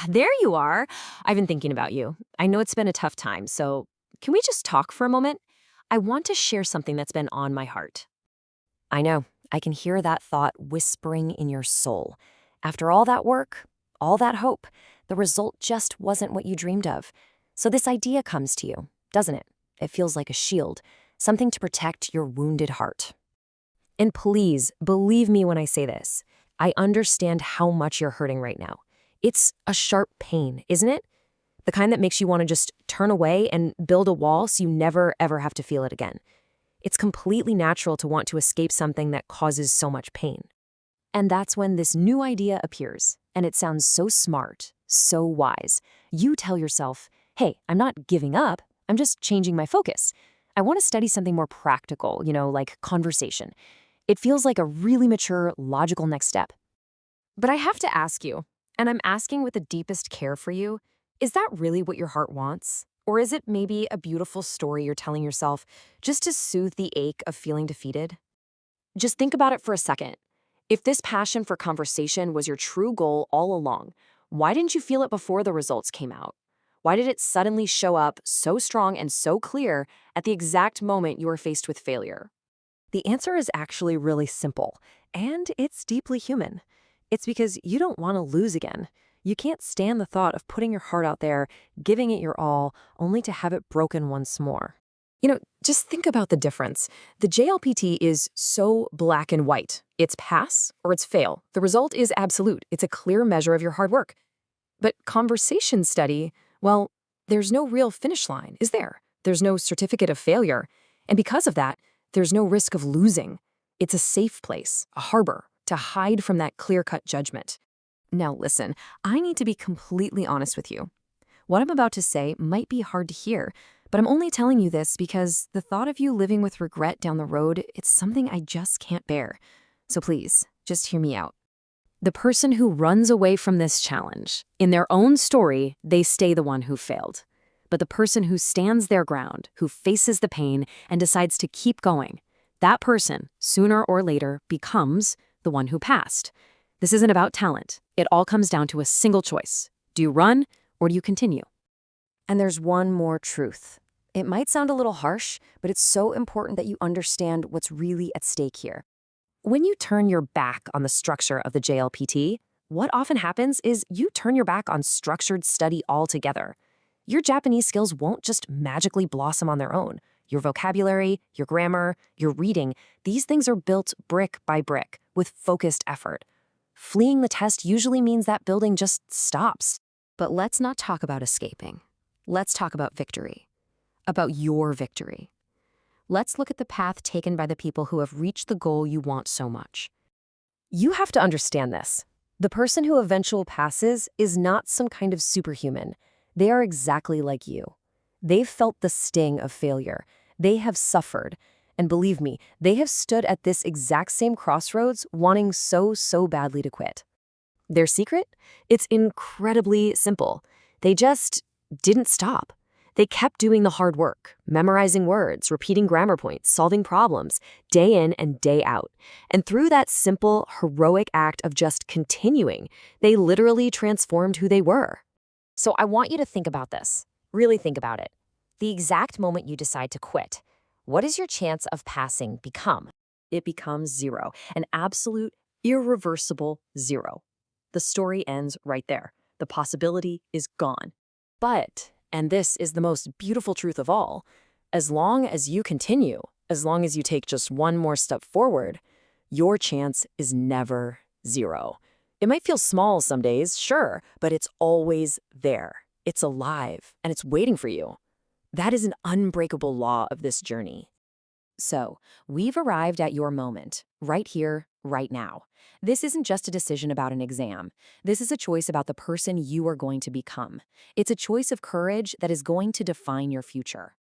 There you are. I've been thinking about you. I know it's been a tough time, so can we just talk for a moment? I want to share something that's been on my heart. I know. I can hear that thought whispering in your soul. After all that work, all that hope, the result just wasn't what you dreamed of. So this idea comes to you, doesn't it? It feels like a shield, something to protect your wounded heart. And please, believe me when I say this. I understand how much you're hurting right now. It's a sharp pain, isn't it? The kind that makes you want to just turn away and build a wall so you never, ever have to feel it again. It's completely natural to want to escape something that causes so much pain. And that's when this new idea appears, and it sounds so smart, so wise. You tell yourself, hey, I'm not giving up, I'm just changing my focus. I want to study something more practical, like conversation. It feels like a really mature, logical next step. But I have to ask you, and I'm asking with the deepest care for you, is that really what your heart wants? Or is it maybe a beautiful story you're telling yourself just to soothe the ache of feeling defeated? Just think about it for a second. If this passion for conversation was your true goal all along, why didn't you feel it before the results came out? Why did it suddenly show up so strong and so clear at the exact moment you were faced with failure? The answer is actually really simple, and it's deeply human. It's because you don't want to lose again. You can't stand the thought of putting your heart out there, giving it your all, only to have it broken once more. Just think about the difference. The JLPT is so black and white. It's pass or it's fail. The result is absolute. It's a clear measure of your hard work. But conversation study, well, there's no real finish line, is there? There's no certificate of failure. And because of that, there's no risk of losing. It's a safe place, a harbor, to hide from that clear-cut judgment. Now listen, I need to be completely honest with you. What I'm about to say might be hard to hear, but I'm only telling you this because the thought of you living with regret down the road, it's something I just can't bear. So please, just hear me out. The person who runs away from this challenge, in their own story, they stay the one who failed. But the person who stands their ground, who faces the pain and decides to keep going, that person, sooner or later, becomes the one who passed. This isn't about talent. It all comes down to a single choice. Do you run or do you continue? And there's one more truth. It might sound a little harsh, but it's so important that you understand what's really at stake here. When you turn your back on the structure of the JLPT, what often happens is you turn your back on structured study altogether. Your Japanese skills won't just magically blossom on their own. Your vocabulary, your grammar, your reading, these things are built brick by brick with focused effort. Fleeing the test usually means that building just stops. But let's not talk about escaping. Let's talk about victory. About your victory. Let's look at the path taken by the people who have reached the goal you want so much. You have to understand this. The person who eventually passes is not some kind of superhuman. They are exactly like you. They've felt the sting of failure. They have suffered. And believe me, they have stood at this exact same crossroads wanting so badly to quit. Their secret? It's incredibly simple. They just didn't stop. They kept doing the hard work, memorizing words, repeating grammar points, solving problems, day in and day out. And through that simple, heroic act of just continuing, they literally transformed who they were. So I want you to think about this. Really think about it. The exact moment you decide to quit, what does your chance of passing become? It becomes zero, an absolute, irreversible zero. The story ends right there. The possibility is gone. But, and this is the most beautiful truth of all, as long as you continue, as long as you take just one more step forward, your chance is never zero. It might feel small some days, sure, but it's always there. It's alive, and it's waiting for you. That is an unbreakable law of this journey. So, we've arrived at your moment, right here, right now. This isn't just a decision about an exam. This is a choice about the person you are going to become. It's a choice of courage that is going to define your future.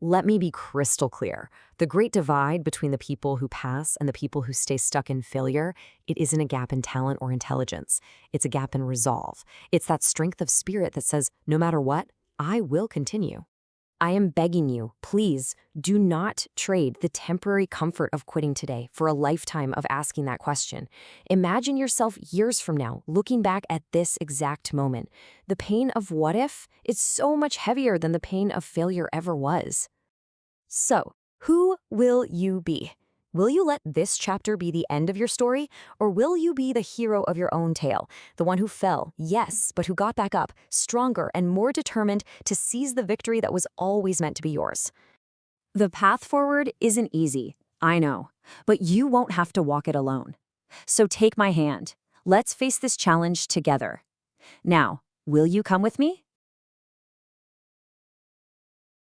Let me be crystal clear. The great divide between the people who pass and the people who stay stuck in failure, it isn't a gap in talent or intelligence. It's a gap in resolve. It's that strength of spirit that says, no matter what, I will continue. I am begging you, please, do not trade the temporary comfort of quitting today for a lifetime of asking that question. Imagine yourself years from now, looking back at this exact moment. The pain of what if is so much heavier than the pain of failure ever was. So, who will you be? Will you let this chapter be the end of your story, or will you be the hero of your own tale, the one who fell, yes, but who got back up, stronger and more determined to seize the victory that was always meant to be yours? The path forward isn't easy, I know, but you won't have to walk it alone. So take my hand. Let's face this challenge together. Now, will you come with me?